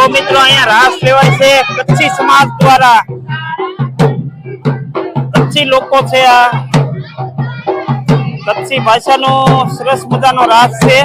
મિત્રો અહીંયા રાસ લેવાય છે કચ્છી સમાજ દ્વારા, કચ્છી લોકો છે, આ કચ્છી ભાષાનો સરસ મજાનો રાસ છે.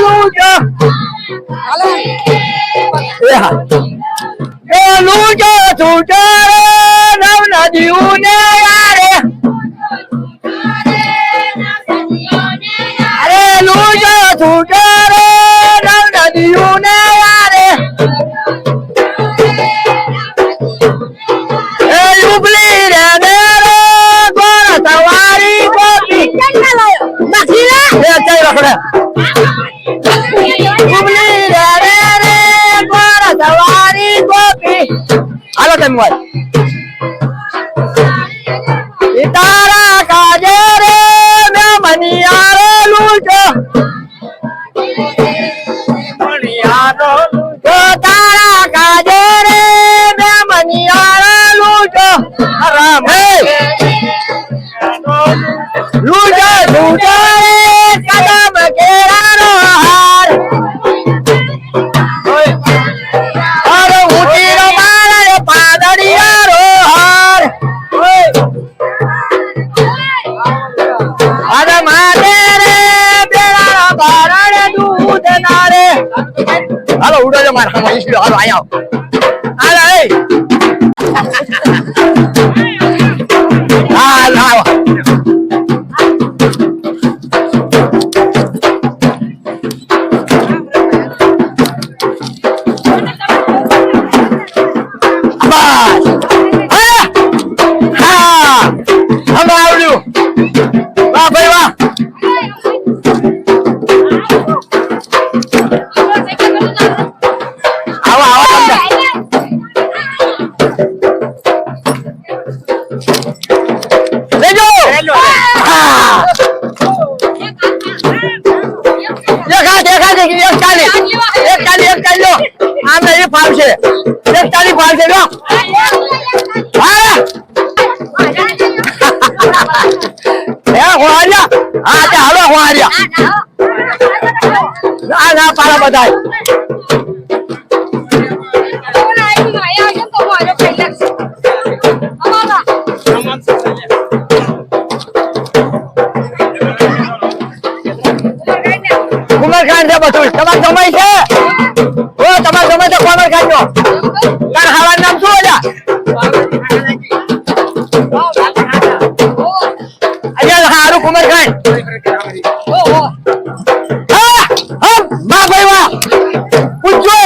લૂજો એ લૂજો છૂટે નવ નદીઓને યારે અરે લૂજો છૂટે નવ નદીઓને યારે એ યુબલી રે ને ગોળ સવારી ગોપી એ ચાઈ રખડે યુબલી રે ગોળ સવારી ગોપી હાલો તમે તારા કાજે રે મેં મનિયારે લૂજો તારા કાજે રે મેં મનિયારે લૂજો લૂજો લૂજો રે કદમ કેરાનો હાર અરે ઊંચી રો મારે પાદડિયારો હાર અરે મારે રે બેડા બારણે દૂધ નારે હાલો ઉડો જો મારા હાલો ઈસલો હાલો આયા હાલો એ હાલો હાલો કુમારખાંડ છે બધું તમારે સમય છે ઓ તમારે સમય છે કુમારખાંડ નો તાર હાવાનું નામ શું હતા અહીંયા હારું કુમારખાંડ વાહ ભાઈ વાહ પૂછો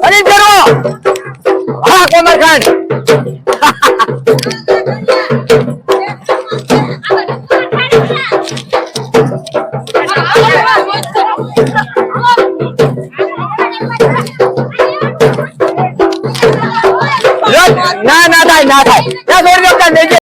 અરે કરો હા કુમારખાંડ ના ના થાય ના થાય ત્યાં થોડી વખત દેજે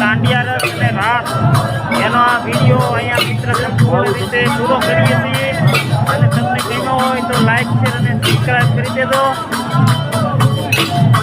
દાંડિયા રસ અને રાસ એનો આ વિડીયો અહીંયા મિત્ર સંપૂર્ણ રીતે પૂરો કરીએ છીએ અને તમને ગમ્યો હોય તો લાઈક શેર અને સબસ્ક્રાઈબ કરી દેજો.